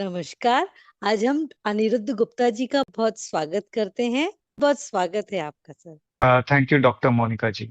नमस्कार। आज हम अनिरुद्ध गुप्ता जी का बहुत स्वागत करते हैं। बहुत स्वागत है आपका sir. Thank you doctor Monika ji.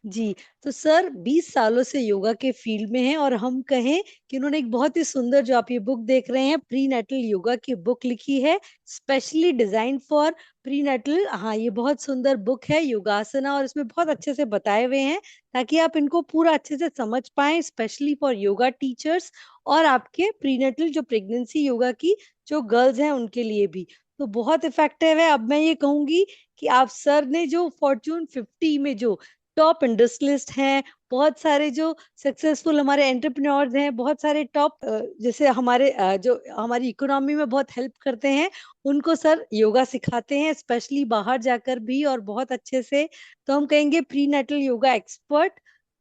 जी। तो सर 20 सालों से योगा के फील्ड में हैं और हम कहें कि उन्होंने एक बहुत ही सुंदर, जो आप ये बुक देख रहे हैं, प्री नेटल योगा की बुक लिखी है, specially design for prenatal. हाँ, ये बहुत सुंदर बुक है, योगासना, और इसमें बहुत अच्छे से बताए हुए हैं ताकि आप इनको पूरा अच्छे से समझ पाएं, स्पेशली फॉर योगा टीचर्स और आपके प्री नेटल जो प्रेगनेंसी योगा की जो गर्ल्स हैं उनके लिए भी। तो बहुत इफेक्टिव है। अब मैं ये कहूंगी कि आप सर ने जो फॉर्च्यून 50 में जो टॉप इंडस्ट्रियलिस्ट हैं, बहुत सारे जो सक्सेसफुल हमारे एंटरप्रेन्योर्स हैं, बहुत सारे टॉप जैसे हमारे जो हमारी इकोनॉमी में बहुत हेल्प करते हैं, उनको सर योगा सिखाते हैं, स्पेशली बाहर जाकर भी, और बहुत अच्छे से। तो हम कहेंगे prenatal yoga expert,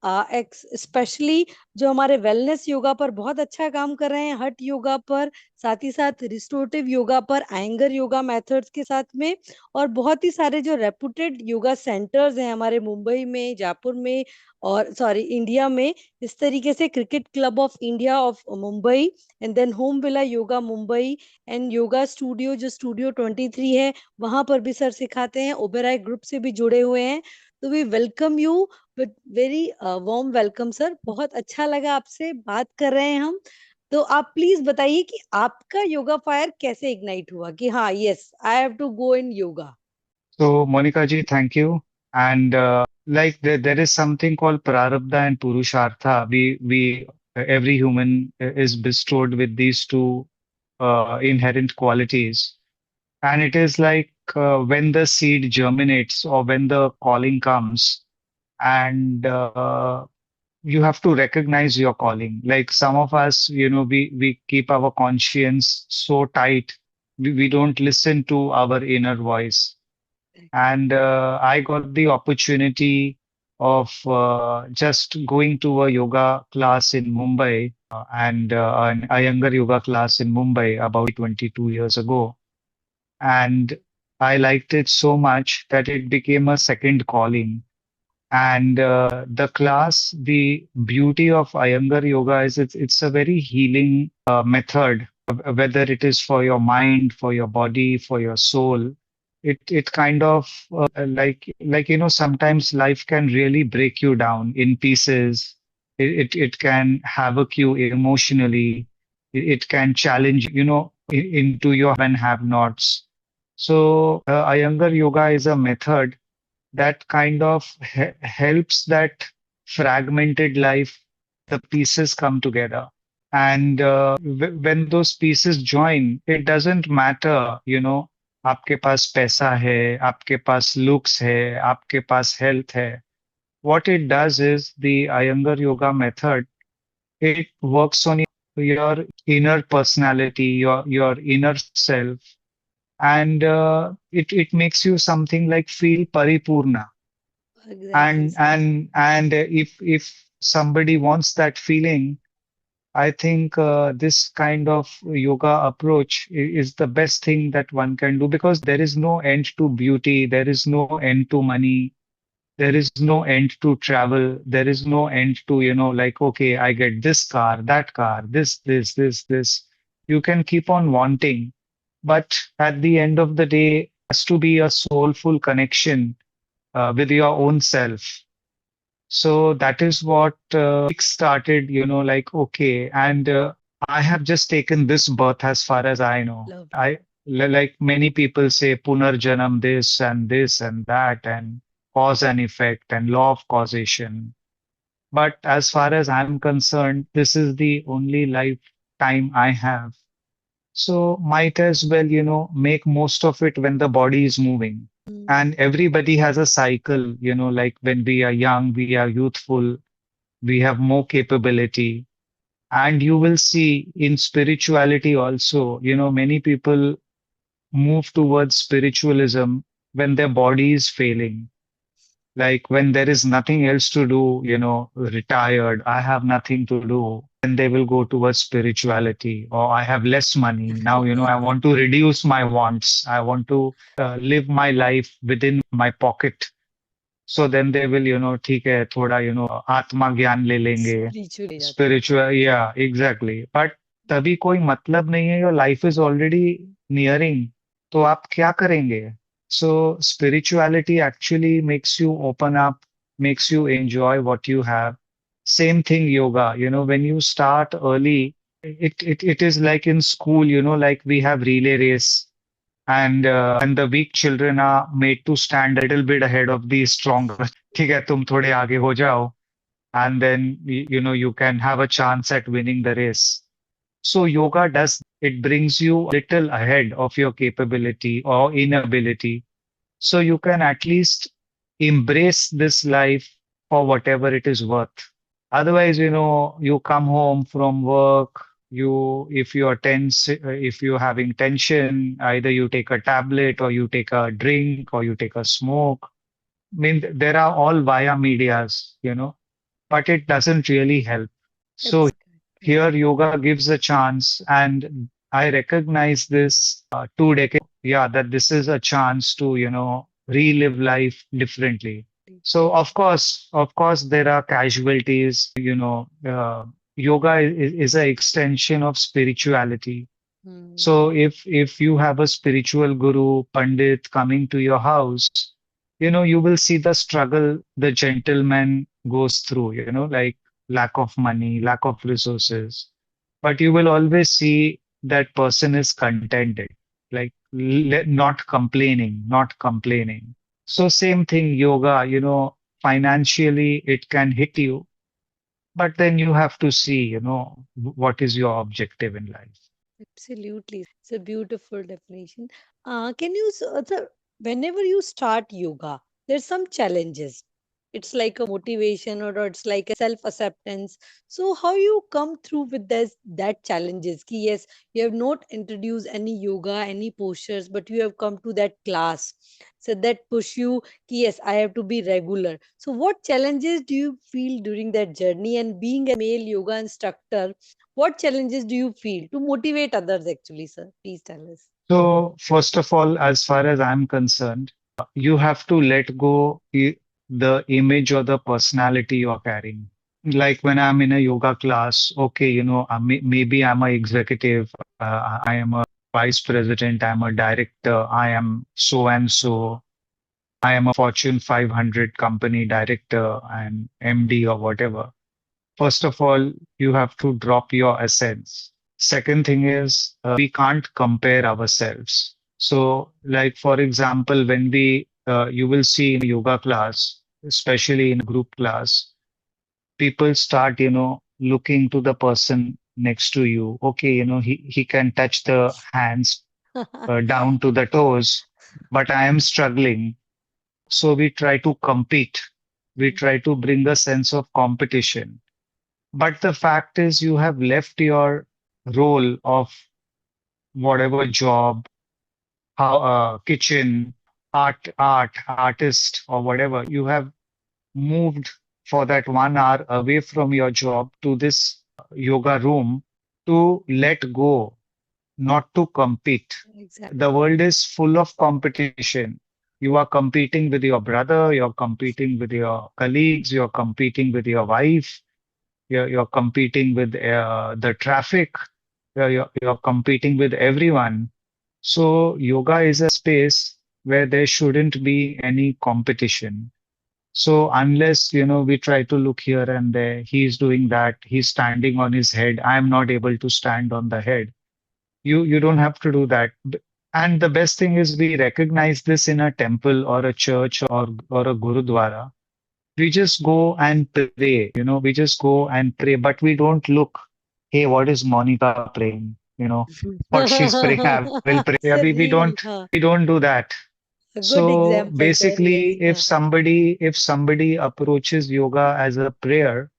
specially जो हमारे वेलनेस योगा पर बहुत अच्छा काम कर रहे हैं, हट योगा पर, साथ ही साथ रिस्टोरेटिव योगा पर, एंगर योगा मेथड्स के साथ में, और बहुत ही सारे जो रेपुटेड योगा सेंटर्स हैं हमारे मुंबई में, जयपुर में, और सॉरी इंडिया में, इस तरीके से cricket club of India of Mumbai, and then home villa yoga Mumbai, and yoga studio जो स्टूडियो 23 है, वहां पर भी सर सिखाते हैं, ओबेराय ग्रुप से भी जुड़े हुए हैं। तो we welcome you with very warm welcome sir. बहुत अच्छा लगा आपसे बात कर रहे हैं हम। तो आप प्लीज बताइए कि आपका योगा फायर कैसे इग्नाइट हुआ कि हाँ, yes, I have to go in yoga. So Monica ji, thank you. And like there is something called prarabdha and purushartha. We every human is bestowed with these two inherent qualities, and it is like when the seed germinates or when the calling comes, and you have to recognize your calling. Like some of us, we keep our conscience so tight, we don't listen to our inner voice. And I got the opportunity of just going to a yoga class in Mumbai and a younger yoga class in Mumbai about 22 years ago. And I liked it so much that it became a second calling. And the class, the beauty of Iyengar yoga is it's a very healing method, whether it is for your mind, for your body, for your soul. It kind of sometimes life can really break you down in pieces. It can havoc you emotionally. It can challenge into your have and have nots. So Iyengar yoga is a method that kind of helps that fragmented life, the pieces come together. And when those pieces join, it doesn't matter, आपके पास पैसा है, आपके पास looks है, आपके पास health है. What it does is the Iyengar yoga method, it works on your inner personality, your inner self, and it makes you something like feel paripurna. Exactly And sir. and if somebody wants that feeling, I think this kind of yoga approach is the best thing that one can do, because there is no end to beauty, there is no end to money, there is no end to travel, there is no end to, like, okay, I get this car, this. You can keep on wanting, but at the end of the day, it has to be a soulful connection with your own self. So that is what started, like, okay. And I have just taken this birth as far as I know. Love. Like many people say, Punarjanam this and that, and cause and effect and law of causation. But as far as I'm concerned, this is the only lifetime I have. So might as well, make most of it when the body is moving. And everybody has a cycle, like when we are young, we are youthful, we have more capability. And you will see in spirituality also, many people move towards spiritualism when their body is failing. Like when there is nothing else to do, retired, I have nothing to do, then they will go towards spirituality. Or I have less money. Now, I want to reduce my wants. I want to live my life within my pocket. So then they will, ठीक है, थोड़ा, आत्मा ज्ञान ले लेंगे. Spiritual जाते हैं। Spiritual, yeah, exactly. But तभी कोई मतलब नहीं है, your life is already nearing, तो आप क्या करेंगे? So spirituality actually makes you open up, makes you enjoy what you have. Same thing yoga, when you start early, it is like in school, like we have relay race, and the weak children are made to stand a little bit ahead of the stronger. ठीक है, तुम थोड़े आगे हो जाओ, and then you can have a chance at winning the race. So yoga does that. It brings you a little ahead of your capability or inability. So you can at least embrace this life for whatever it is worth. Otherwise, you come home from work, if you're tense, if you're having tension, either you take a tablet or you take a drink or you take a smoke. I mean, there are all via medias, but it doesn't really help. So That's correct. here yoga gives a chance, and I recognize this 2 decades ago, yeah, that this is a chance to, relive life differently. So of course, there are casualties, yoga is an extension of spirituality. Hmm. So if you have a spiritual guru, pandit coming to your house, you will see the struggle the gentleman goes through, like lack of money, lack of resources. But you will always see that person is contented, like not complaining, not complaining. So same thing, yoga, financially it can hit you, but then you have to see, what is your objective in life. Absolutely. It's a beautiful definition. Can you, whenever you start yoga, there's some challenges. It's like a motivation or it's like a self acceptance. So how you come through with that challenges? Ki yes, you have not introduced any yoga, any postures, but you have come to that class. So that push you, ki yes, I have to be regular. So what challenges do you feel during that journey? And being a male yoga instructor, what challenges do you feel to motivate others actually, sir? Please tell us. So first of all, as far as I'm concerned, you have to let go the image or the personality you're carrying. Like when I'm in a yoga class, okay, maybe I'm a executive, I am a vice president, I'm a director, I am so and so, I am a Fortune 500 company director and MD or whatever. First of all, you have to drop your essence. Second thing is, we can't compare ourselves. So, like for example, when you will see in a yoga class, especially in a group class, people start, looking to the person next to you. Okay, he can touch the hands down to the toes, but I am struggling. So we try to compete. We try to bring a sense of competition. But the fact is, you have left your role of whatever job, how kitchen, artist, or whatever. You have moved for that 1 hour away from your job to this yoga room to let go, not to compete. The Exactly. world is full of competition. You are competing with your brother, you're competing with your colleagues, you're competing with your wife, you're competing with the traffic, you're competing with everyone. So yoga is a space where there shouldn't be any competition. So unless, we try to look here and there, he's doing that, he's standing on his head, I'm not able to stand on the head. You don't have to do that. And the best thing is we recognize this in a temple or a church or a gurudwara. We just go and pray, we just go and pray, but we don't look, hey, what is Monica praying? What she's praying, I will pray. Yeah, Sir, we really, don't we don't do that. a good So example, sir. Yes. basically, if somebody approaches yoga as a prayer,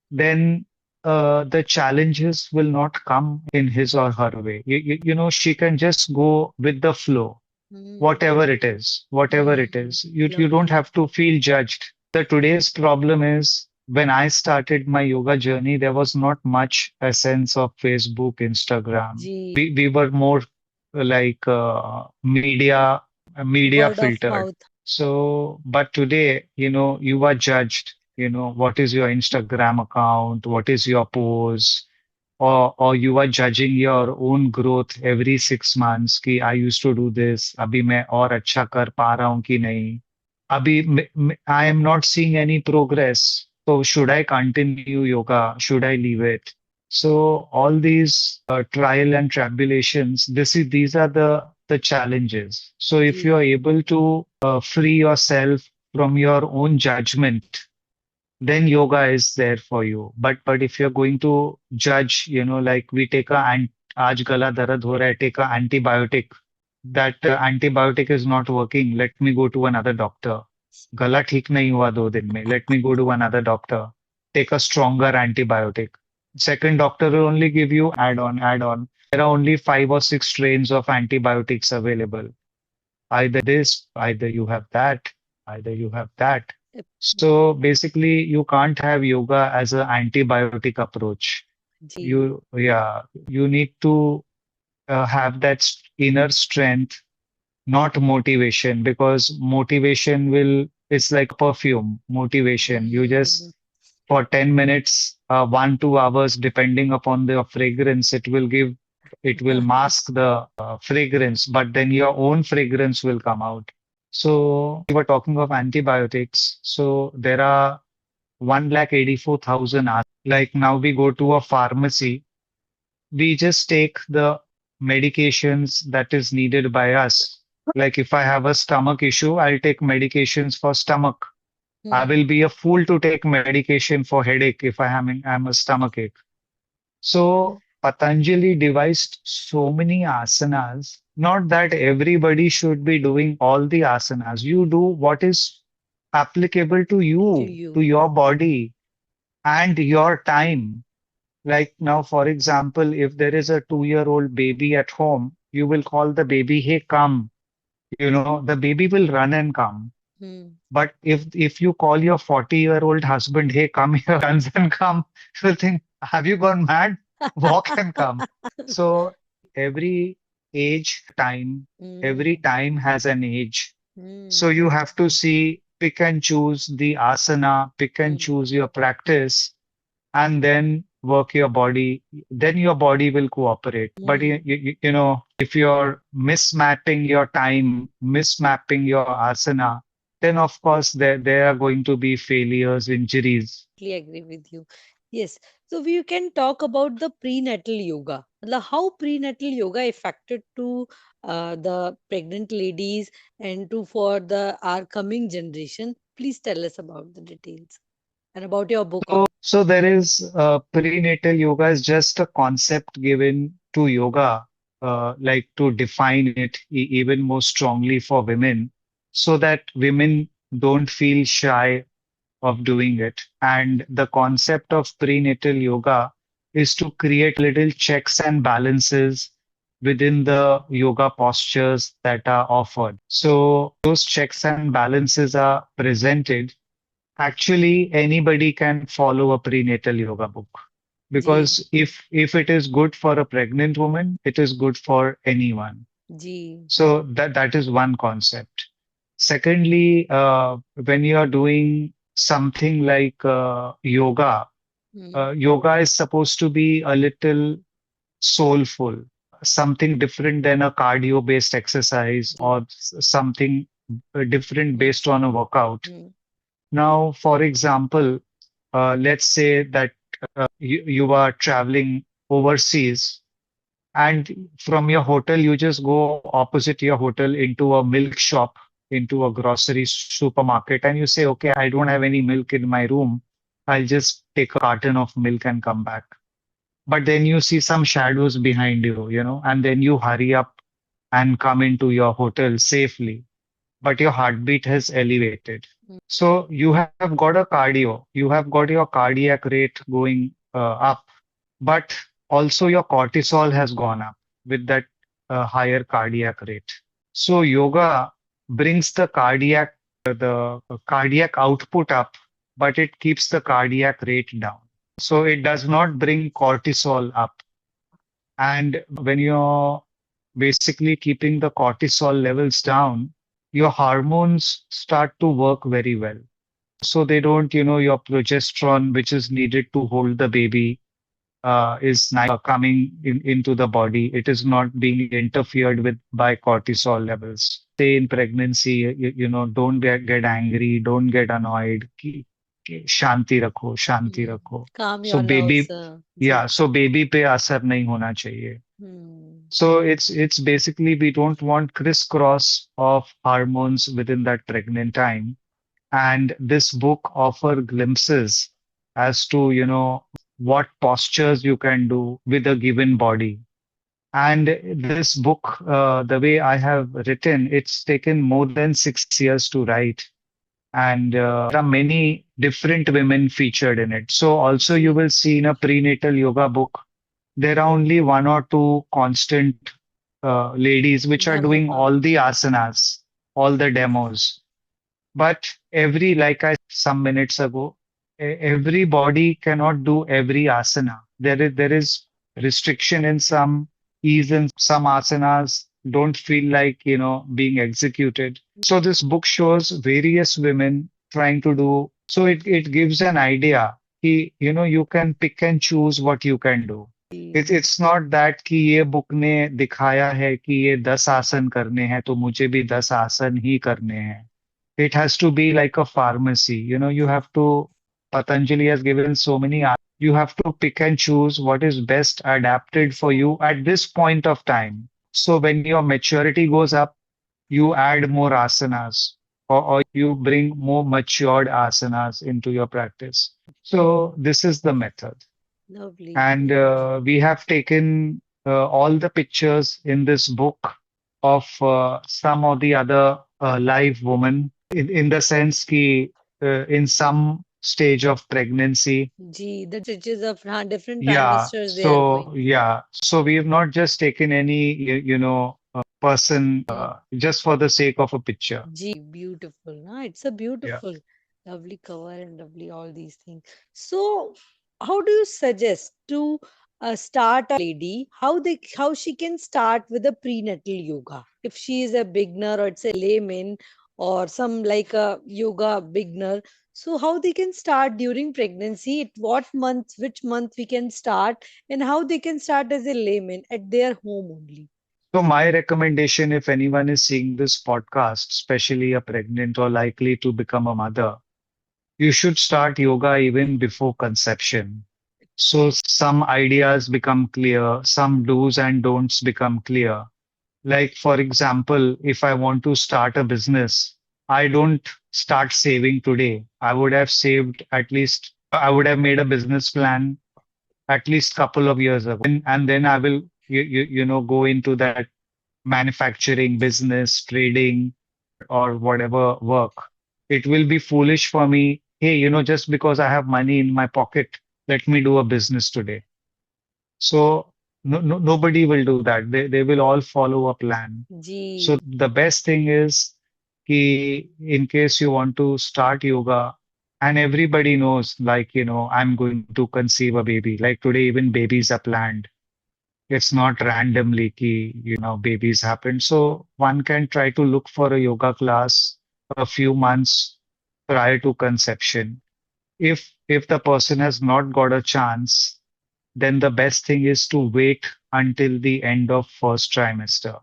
then the challenges will not come in his or her way. She can just go with the flow, Hmm. whatever it is, whatever it Hmm. is. You don't Lovely. have to feel judged. The today's problem is when I started my yoga journey, there was not much essence of Facebook, Instagram. Gee, We were more like media word of filtered. mouth. So, but today, you are judged. What is your Instagram account? What is your pose? or you are judging your own growth every 6 months कि I used to do this, अभी मैं और अच्छा कर पा रहा हूँ कि नहीं, अभी I am not seeing any progress. So should I continue yoga? Should I leave it? So all these trial and tribulations, these are the challenges. So if you ji are able to free yourself from your own judgment, then yoga is there for you. But if you're going to judge, like we take आज गला दर्द हो रहा है, take a antibiotic. That antibiotic is not working. Let me go to another doctor. गला ठीक नहीं हुआ 2 दिन में. Let me go to another doctor. Take a stronger antibiotic. Second doctor will only give you add on. There are only 5 or 6 strains of antibiotics available. Either this, either you have that, either you have that. So basically, you can't have yoga as an antibiotic approach. Ji You need to have that inner strength, not motivation, because motivation it's like perfume, motivation. You hmm, just, for 10 minutes, 1, 2 hours, depending upon the fragrance, it will mask the fragrance, but then your own fragrance will come out. So we were talking of antibiotics. So there are 184,000. Like now we go to a pharmacy, we just take the medications that is needed by us. Like if I have a stomach issue, I'll take medications for stomach. I hmm, will be a fool to take medication for headache if I'm a stomach ache. So Patanjali devised so many asanas. Not that everybody should be doing all the asanas. You do what is applicable to to you. your body and your time. Like now, for example, if there is a 2-year-old baby at home, you will call the baby, hey, come. The baby will run and come. Hmm, But if you call your 40-year-old husband, hey, come here, runs and come, he'll think, have you gone mad? Walk and come. So every age time, every hmm, time has an age. So hmm, you have to see, pick and choose the asana, pick and hmm, choose your practice, and then work your body. Then your body will cooperate. But hmm, if you're mismapping your time, mismapping your asana, then of course there are going to be failures, injuries. totally agree with you. Yes. So we can talk about the prenatal yoga. मतलब how prenatal yoga affected to the pregnant ladies and to for the our coming generation. Please tell us about the details and about your book also. So there is prenatal yoga is just a concept given to yoga, like to define it even more strongly for women, so that women don't feel shy of doing it. And the concept of prenatal yoga is to create little checks and balances within the yoga postures that are offered. So those checks and balances are presented. Actually, anybody can follow a prenatal yoga book ji because if it is good for a pregnant woman, it is good for anyone. Ji So that is one concept. Secondly, when you are doing something like hmm, yoga is supposed to be a little soulful, something different than a cardio-based exercise ji or something different hmm, based on a workout. Hmm, Now, for example, let's say that you are traveling overseas and from your hotel, you just go opposite your hotel into a milk shop, into a grocery supermarket, and you say, okay, I don't have any milk in my room. I'll just take a carton of milk and come back. But then you see some shadows behind you, and then you hurry up and come into your hotel safely. But your heartbeat has elevated. So you have got a cardio, you have got your cardiac rate going up, but also your cortisol has gone up with that higher cardiac rate. So yoga brings the cardiac output up, but it keeps the cardiac rate down. So it does not bring cortisol up. And when you're basically keeping the cortisol levels down, your hormones start to work very well. So they don't, your progesterone, which is needed to hold the baby, is coming into the body. It is not being interfered with by cortisol levels. Say in pregnancy, don't get angry, don't get annoyed. Shanti rakho, shanti Hmm. rakho. Calm So your nerves, baby, ji. yeah, so baby पे असर नहीं होना चाहिए. Hmm. So it's basically we don't want crisscross of hormones within that pregnant time. And this book offer glimpses as to, what postures you can do with a given body. And this book, the way I have written, it's taken more than 6 years to write. And there are many different women featured in it. So also you ji. will see in a prenatal yoga book, there are only one or two constant ladies which are Demo, doing हाँ. all the asanas, all the demos. But like I said some minutes ago, every body cannot do every asana. There is restriction in some, ease in some asanas don't feel like, being executed. So this book shows various women trying to do. So it gives an idea. You can pick and choose what you can do. Ji. It's not that कि ये book ने दिखाया है कि ये 10 आसन करने हैं तो मुझे भी 10 आसन ही करने हैं. It has to be like a pharmacy. You have to, Patanjali has given so many, you have to pick and choose what is best adapted for you at this point of time. So when your maturity goes up, you add more asanas or you bring more matured asanas into your practice. So this is the method. Lovely. And we have taken all the pictures in this book of some of the other live women in the sense ki in some stage of pregnancy. Ji, the stitches of different Yeah, trimesters they are so going. yeah, so we have not just taken any person Mm. just for the sake of a picture. Gee, beautiful. Huh? It's a Yeah. beautiful, lovely cover and lovely all these things. So, how do you suggest to start a lady how she can start with a prenatal yoga if she is a beginner or it's a layman or some like a yoga beginner? So, how they can start during pregnancy? At what month, which month we can start, and how they can start as a layman at their home only? So my recommendation, if anyone is seeing this podcast, especially a pregnant or likely to become a mother, you should start yoga even before conception. So some ideas become clear, some do's and don'ts become clear. Like, for example, if I want to start a business, I don't start saving today. I would have saved at least, I would have made a business plan at least couple of years ago. And then I will, go into that manufacturing, business, trading, or whatever work. It will be foolish for me. Hey, just because I have money in my pocket, let me do a business today. So nobody will do that. They will all follow a plan. So Gee, the best thing is कि in case you want to start yoga, and everybody knows, like, I'm going to conceive a baby. Like today, even babies are planned. It's not randomly ki, babies happen. So one can try to look for a yoga class a few months prior to conception. If the person has not got a chance, then the best thing is to wait until the end of first trimester.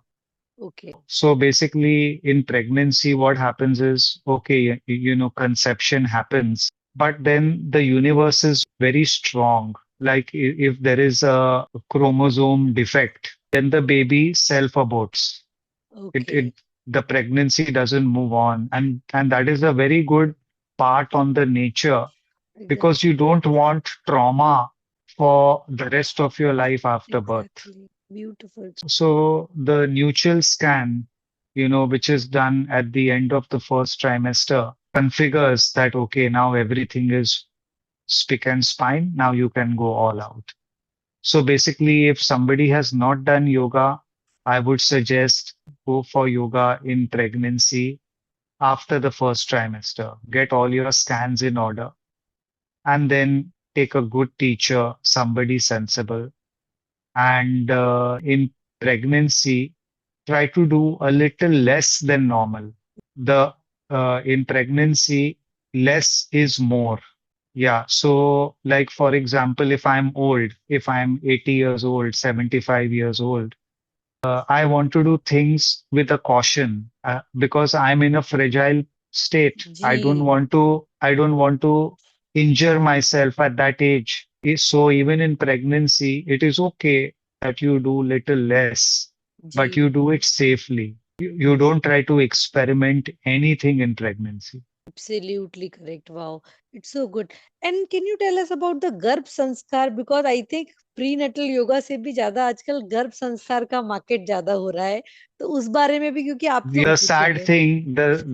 okay, So basically, in pregnancy, what happens is, okay, conception happens, but then the universe is very strong. Like if there is a chromosome defect, then the baby self-aborts. okay, The pregnancy doesn't move on, and that is a very good part on the nature because you exactly, don't want trauma for the rest of your life after birth. exactly. Beautiful. So the nuchal scan, which is done at the end of the first trimester, configures that, okay, now everything is spick and spine. Now you can go all out. So basically, if somebody has not done yoga, I would suggest go for yoga in pregnancy after the first trimester. Get all your scans in order and then take a good teacher, somebody sensible. And in pregnancy, try to do a little less than normal. The In pregnancy, less is more. Yeah. So, like, for example, if I'm old, if I'm 80 years old, 75 years old, I want to do things with a caution because I'm in a fragile state. Ji I don't want to injure myself at that age. So even in pregnancy, it is okay that you do little less, but ji you do it safely. You don't try to experiment anything in pregnancy. Absolutely correct. Wow, it's so good. And can you tell us about the गर्भ संस्कार? Because I think prenatal yoga से भी ज्यादा आजकल गर्भ संस्कार का market ज्यादा हो रहा है, तो उस बारे में भी क्योंकि आप तो हो चुके हैं।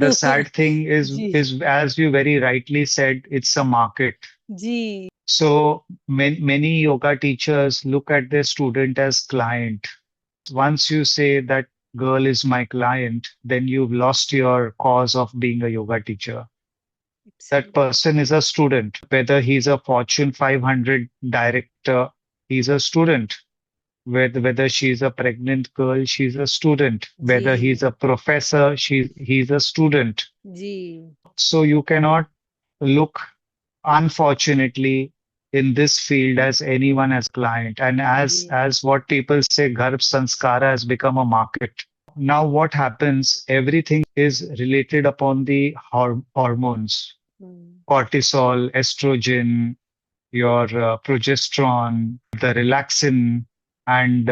The sad thing जी is as you very rightly said, it's a market. जी So many yoga teachers look at their student as client. Once you say that girl is my client, then you've lost your cause of being a yoga teacher. That absolutely person is a student, whether he's a Fortune 500 director, he's a student. Whether she's a pregnant girl, she's a student. Whether जी he's a professor, he's a student. जी So you cannot look, unfortunately, in this field as anyone as a client. And जी as what people say, Garbh Sanskara has become a market. Now what happens, everything is related upon the hormones, hmm, cortisol, estrogen, your progesterone, the relaxin, and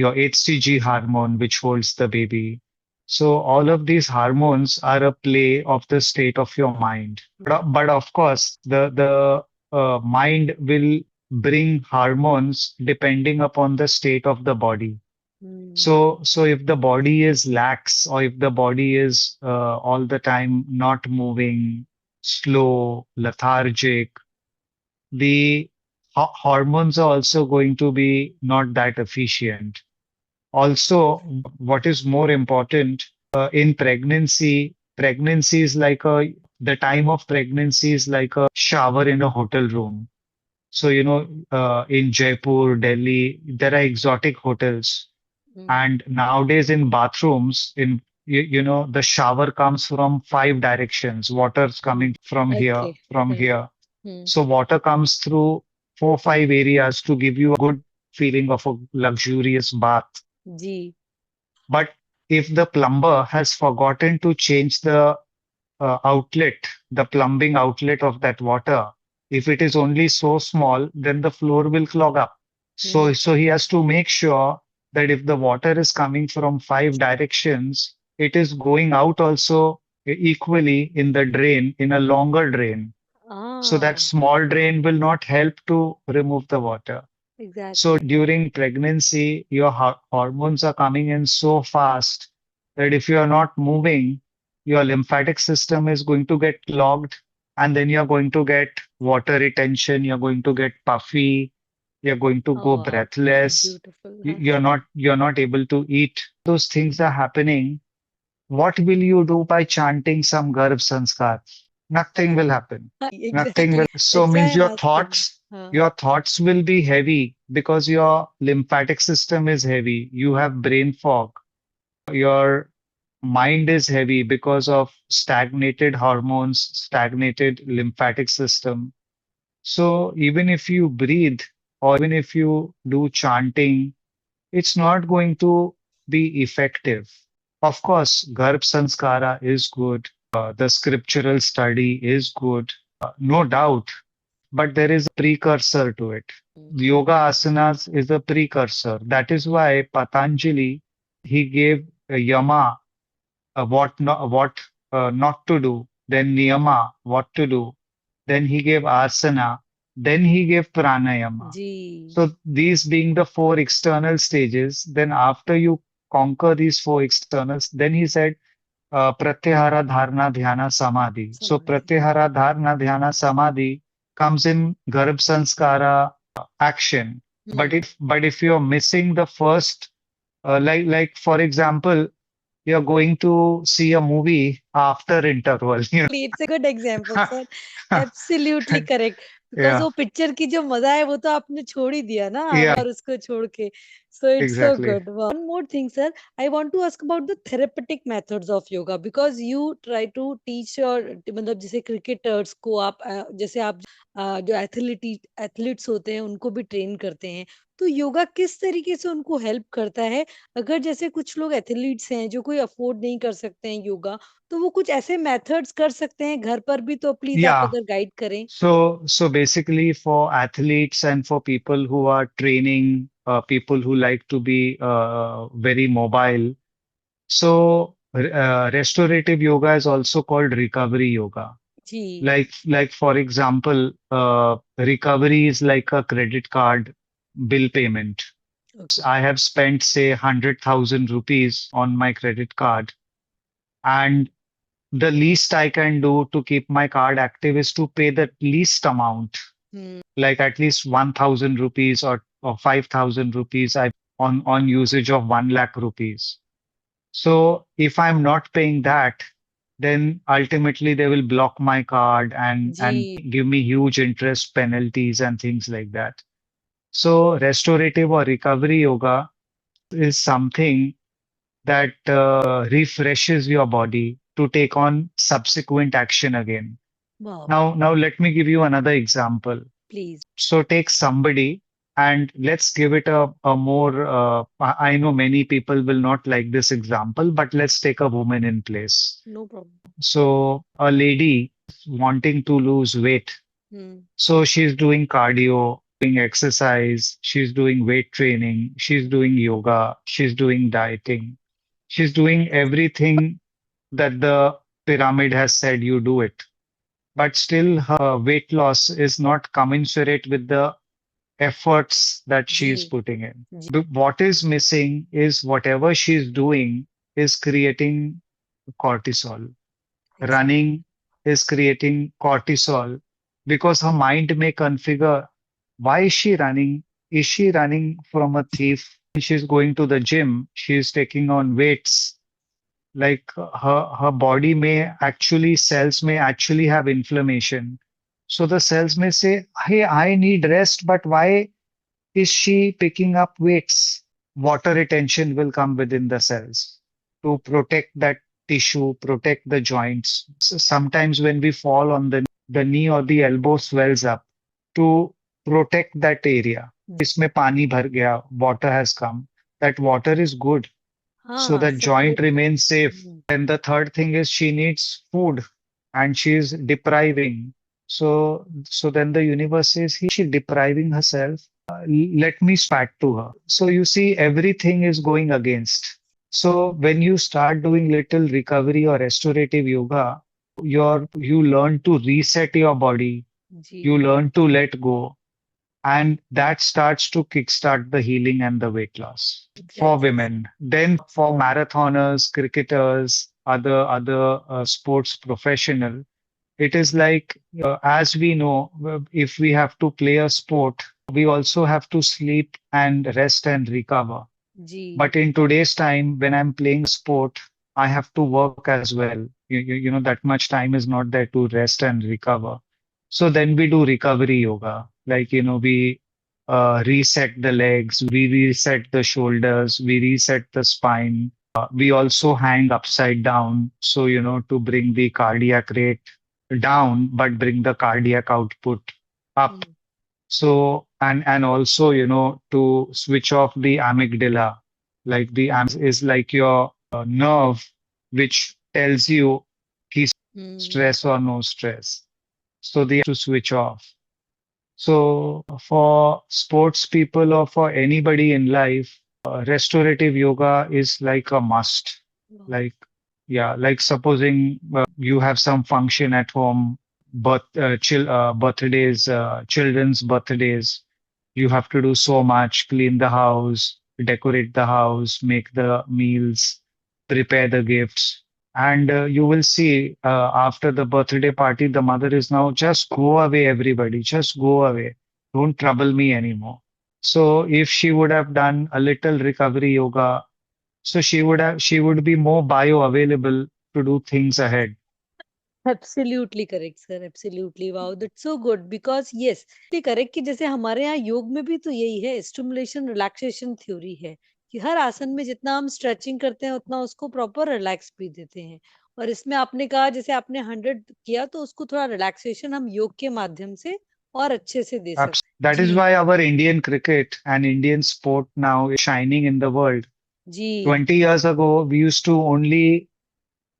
your HCG hormone, which holds the baby. So all of these hormones are a play of the state of your mind. But of course, the mind will bring hormones depending upon the state of the body. Hmm, So if the body is lax or if the body is all the time not moving, slow, lethargic, the hormones are also going to be not that efficient. Also, what is more important in pregnancy, pregnancy is like the time of pregnancy is like a shower in a hotel room. So, in Jaipur, Delhi, there are exotic hotels. Hmm, And nowadays in bathrooms, the shower comes from five directions. Water's coming okay from hmm here. So water comes through four, five areas to give you a good feeling of a luxurious bath. जी But if the plumber has forgotten to change the outlet, the plumbing outlet of that water, if it is only so small, then the floor will clog up. Hmm So he has to make sure that if the water is coming from five directions, it is going out also equally in the drain, in a longer drain. So that ah small drain will not help to remove the water. So exactly during pregnancy, your hormones are coming in so fast that if you are not moving, your lymphatic system is going to get clogged, and then you're going to get water retention, you're going to get puffy, you're going to go oh breathless, beautiful you're not able to eat. Those things are happening. What will you do by chanting some Garbh Sanskar? Nothing will happen. Nothing will. Exactly So that's means why I asking हाँ your thoughts will be heavy because your lymphatic system is heavy. You have brain fog. Your mind is heavy because of stagnated hormones, stagnated lymphatic system. So even if you breathe or even if you do chanting, it's not going to be effective. Of course, Garbh Sanskara is good. The scriptural study is good, no doubt, but there is a precursor to it. Yoga asanas is a precursor. That is why Patanjali, he gave yama, what not to do, then niyama, what to do, then he gave asana, then he gave pranayama. जी So these being the four external stages, then after you conquer these four externals, then he said pratyahara dharana dhyana samadhi. So समाधि pratyahara dharana dhyana samadhi comes in garbh sanskara action. Hmm But if you're missing the first, like for example, you're going to see a movie after interval, it's a good example know. Sir absolutely correct because Yeah, वो picture की जो मजा है वो तो आपने छोड़ ही दिया ना yeah, और उसको छोड़ के so it's so exactly. Good one more thing sir I want to ask about the therapeutic methods of yoga because you try to teach your मतलब जैसे क्रिकेटर्स को आप जैसे आप जो एथलीट्स होते हैं उनको भी ट्रेन करते हैं। तो योगा किस तरीके से उनको हेल्प करता है? अगर जैसे कुछ लोग एथलीट्स हैं जो कोई अफोर्ड नहीं कर सकते हैं योगा, तो वो कुछ ऐसे मेथड्स कर सकते हैं घर पर भी, तो प्लीज आप Yeah. अगर गाइड करें। So basically for athletes and for people who are training, people who like to be very mobile. So restorative yoga is also called recovery yoga. जी। Like for example, recovery is like a credit card bill payment. Okay. I have spent say 100,000 rupees on my credit card, and the least I can do to keep my card active is to pay the least amount, hmm. like at least 1,000 rupees or 5,000 rupees on usage of 1 lakh rupees. So if I'm not paying that, then ultimately they will block my card and जी। give me huge interest penalties and things like that. So restorative or recovery yoga is something that refreshes your body to take on subsequent action again. वाह। Now let me give you another example. Please. So take somebody and let's give it a more, I know many people will not like this example, but let's take a woman in place. No problem. So a lady wanting to lose weight. Hmm. So she's doing cardio, doing exercise, she's doing weight training, she's doing yoga, she's doing dieting, she's doing everything that the pyramid has said you do it. But still her weight loss is not commensurate with the efforts that she जी। is putting in. जी। What is missing is whatever she's doing is creating cortisol. Exact. Running is creating cortisol because her mind may configure, why is she running? Is she running from a thief? She's going to the gym, she's taking on weights. Like her body may actually, cells may actually have inflammation. So the cells may say, hey, I need rest, but why is she picking up weights? Water retention will come within the cells to protect that tissue, protect the joints. Sometimes when we fall on the knee or the elbow swells up to protect that area. इसमें पानी भर गया, water has come. That water is good so हाँ, that joint circulate कर। remains safe. Then the third thing is she needs food and she is depriving. So then the universe says, "He, she depriving herself. Let me spat to her." So you see, everything is going against. So when you start doing little recovery or restorative yoga, you learn to reset your body. जी। You learn to let go. And that starts to kickstart the healing and the weight loss for exactly. women. Then for marathoners, cricketers, other sports professional, it is like as we know, if we have to play a sport, we also have to sleep and rest and recover. जी। But in today's time, when I'm playing a sport, I have to work as well. You know, that much time is not there to rest and recover. So then we do recovery yoga. Like, you know, we reset the legs, we reset the shoulders, we reset the spine. We also hang upside down. So, you know, to bring the cardiac rate down, but bring the cardiac output up. Hmm. So, and also, you know, to switch off the amygdala, like the is like your nerve, which tells you he's hmm. stress or no stress. So they to switch off. So for sports people or for anybody in life, restorative yoga is like a must. वाह। Like, yeah, like supposing you have some function at home, birthdays, children's birthdays, you have to do so much, clean the house, decorate the house, make the meals, prepare the gifts. And you will see after the birthday party, the mother is now just go away, everybody, just go away. Don't trouble me anymore. So if she would have done a little recovery yoga, so she would be more bioavailable to do things ahead. Absolutely correct sir, absolutely, wow, that's so good, because yes, correct कि जैसे हमारे यहाँ योग में भी तो यही है, स्टिमुलेशन रिलैक्सेशन थ्योरी है कि हर आसन में जितना हम स्ट्रेचिंग करते हैं उतना उसको प्रॉपर रिलैक्स भी देते हैं। और इसमें आपने कहा जैसे आपने 100 किया तो उसको थोड़ा रिलैक्सेशन हम योग के माध्यम से और अच्छे से दे सकते। That is जी why our Indian cricket and Indian sport now is shining in the world. जी 20 years ago, we used to only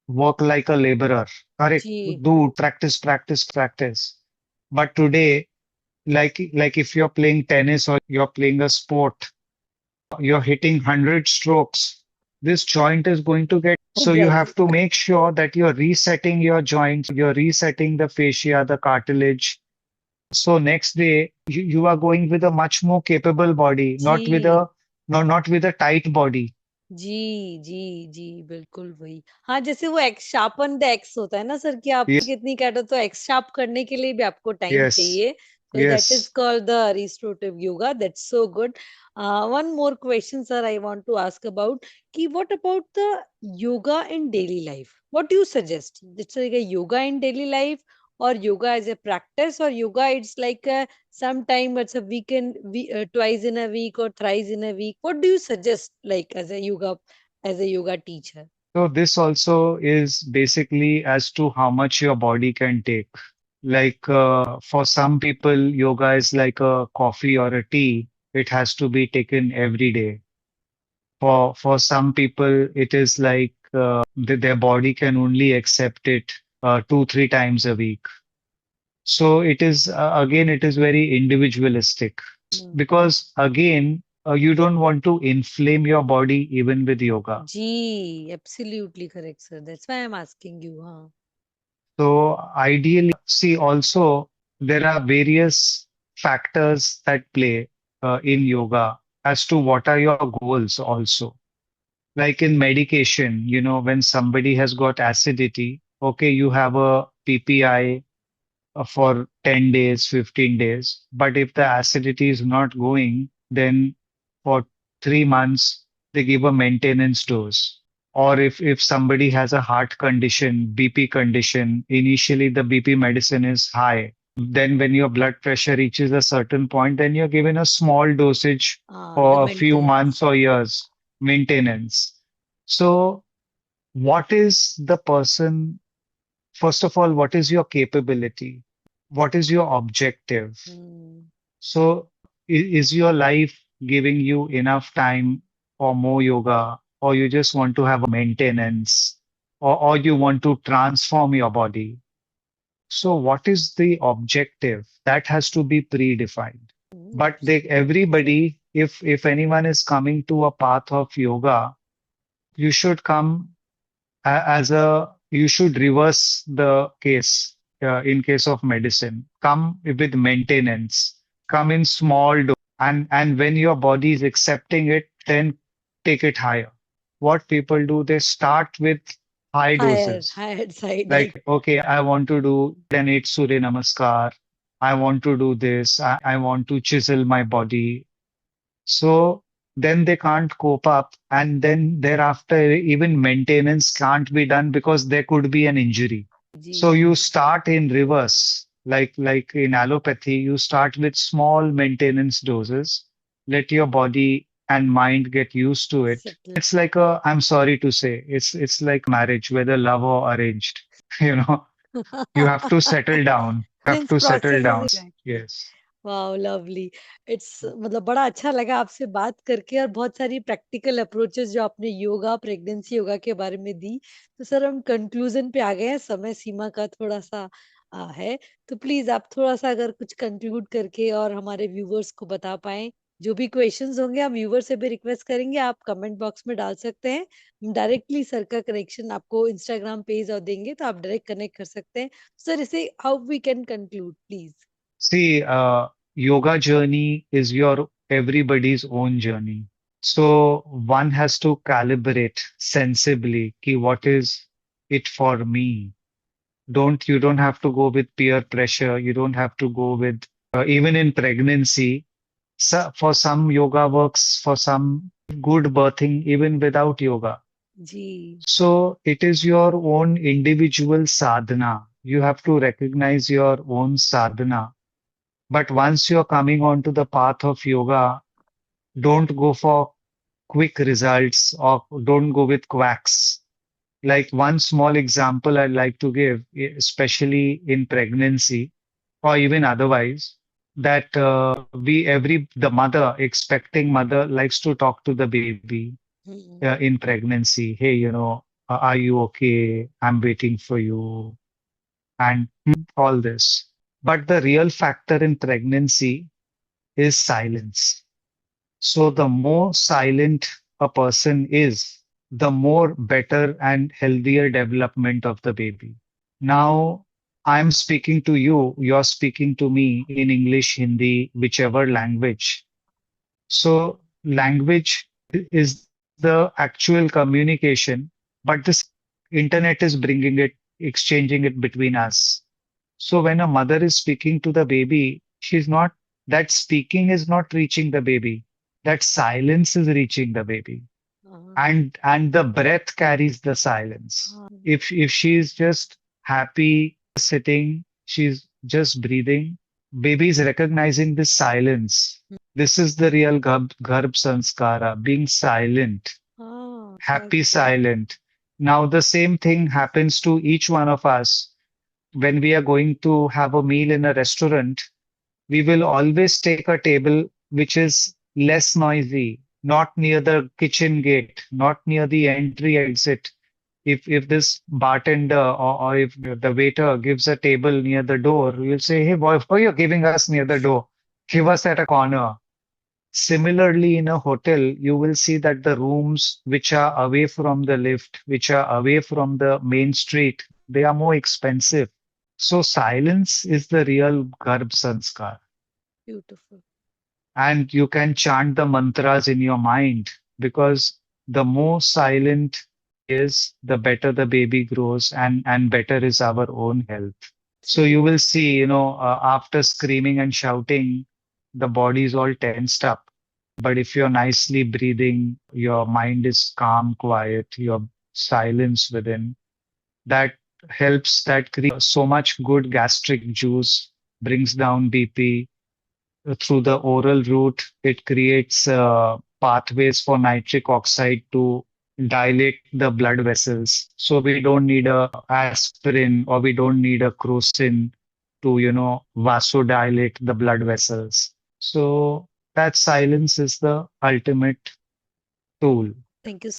work like a laborer. Correct. जी Do practice, practice, practice. But today, like if you're playing tennis or you're playing a sport, you're hitting 100 strokes, this joint is going to get. So you exactly. have to make sure that you're resetting your joints, you're resetting the fascia, the cartilage. So next day, you are going with a much more capable body, not with जी a not with a tight body. जी जी जी बिल्कुल वही। हाँ, जैसे वो x sharpen the x होता है ना सर, कि आप Yes, कितनी काटो तो एक्स शार्प करने के लिए भी आपको टाइम yes, चाहिए। So that is yes. called the restorative yoga. That's so good. One more question, sir, I want to ask about कि what about the yoga in daily life? What do you suggest? It's like a yoga in daily life, or yoga as a practice, or yoga it's like a sometime it's a weekend, twice in a week or thrice in a week. What do you suggest, like as a yoga teacher? So this also is basically as to how much your body can take. Like for some people, yoga is like a coffee or a tea. It has to be taken every day. For some people, it is like their body can only accept it 2, 3 times a week. So it is again, it is very individualistic Hmm. because again, you don't want to inflame your body even with yoga. Gee, absolutely correct, sir. That's why I'm asking you, huh? So ideally, see, also there are various factors that play in yoga as to what are your goals also. Like in medication, when somebody has got acidity, okay, you have a PPI for 10 days, 15 days. But if the acidity is not going, then for 3 months, they give a maintenance dose. Or if somebody has a heart condition, BP condition, initially the BP medicine is high. Then when your blood pressure reaches a certain point, then you're given a small dosage The for a few months maintenance. or years, maintenance. So what is the person, first of all, what is your capability? What is your objective? Hmm. So, is your life giving you enough time for more yoga, or you just want to have a maintenance, or you want to transform your body? So, what is the objective? That has to be predefined. But everybody, if anyone is coming to a path of yoga, you should come as you should reverse the case in case of medicine. Come with maintenance, come in small dose, and when your body is accepting it, then take it higher. What people do, they start with high doses. Higher side, like. Like, okay, I want to do 7, 8 Surya Namaskar. I want to do this. I want to chisel my body. So then they can't cope up, and then thereafter, even maintenance can't be done because there could be an injury. So जी you start in reverse, like in allopathy, you start with small maintenance doses, let your body and mind get used to it. settle. It's like I'm sorry to say, it's like marriage, whether love or arranged. You know, you have to settle down. You have Balance to settle process is down. exactly. Yes. Wow lovely. It's मतलब बड़ा अच्छा लगा आपसे बात करके, और बहुत सारी प्रैक्टिकल अप्रोचेस जो आपने योगा, प्रेगनेंसी योगा के बारे में दी। तो सर हम कंक्लूजन पे आ गए हैं, समय सीमा का थोड़ा सा है। तो प्लीज आप थोड़ा सा अगर कुछ कंक्लूड करके और हमारे व्यूवर्स को बता पाए। जो भी क्वेश्चंस होंगे हम व्यूवर से भी रिक्वेस्ट करेंगे, आप कमेंट बॉक्स में डाल सकते हैं। हम डायरेक्टली सर का कनेक्शन आपको इंस्टाग्राम पेज और देंगे, तो आप डायरेक्ट कनेक्ट कर सकते हैं। सर इसे how we can conclude please. See, yoga journey is your everybody's own journey. So one has to calibrate sensibly ki what is it for me. You don't have to go with peer pressure. You don't have to go with even in pregnancy. So for some yoga works, for some good birthing even without yoga. जी So it is your own individual sadhana. You have to recognize your own sadhana. But once you're coming onto the path of yoga, don't go for quick results or don't go with quacks. Like one small example I'd like to give, especially in pregnancy or even otherwise. that the mother, expecting mother likes to talk to the baby Mm. in pregnancy. Hey, are you okay? I'm waiting for you, and all this. But the real factor in pregnancy is silence. So the more silent a person is, the more better and healthier development of the baby. Now, I'm speaking to you, you're speaking to me in English, Hindi, whichever language. So language is the actual communication, but this internet is bringing it, exchanging it between us. So when a mother is speaking to the baby, that speaking is not reaching the baby. That silence is reaching the baby. Uh, And the breath carries the silence. uh, If she's just happy sitting, she's just breathing, baby is recognizing this silence. This is the real Garbh Sanskara, being silent, that's happy good. silent. Now the same thing happens to each one of us when we are going to have a meal in a restaurant. We will always take a table which is less noisy, not near the kitchen gate, not near the entry exit. If this bartender or if the waiter gives a table near the door, you'll say, "Hey boy, why you're giving us near the door? Give us at a corner." Similarly, in a hotel, you will see that the rooms which are away from the lift, which are away from the main street, they are more expensive. So silence is the real Garbh Sanskar. Beautiful. And you can chant the mantras in your mind, because the more silent is, the better the baby grows, and better is our own health. So True. you will see, after screaming and shouting, the body is all tensed up. But if you're nicely breathing, your mind is calm, quiet, your silence within, that helps, that creates so much good gastric juice, brings down BP. Through the oral route, it creates pathways for nitric oxide to dilate the blood vessels. So we don't need a aspirin, or we don't need a crocin to, vasodilate the blood vessels. So that silence is the ultimate tool. Thank you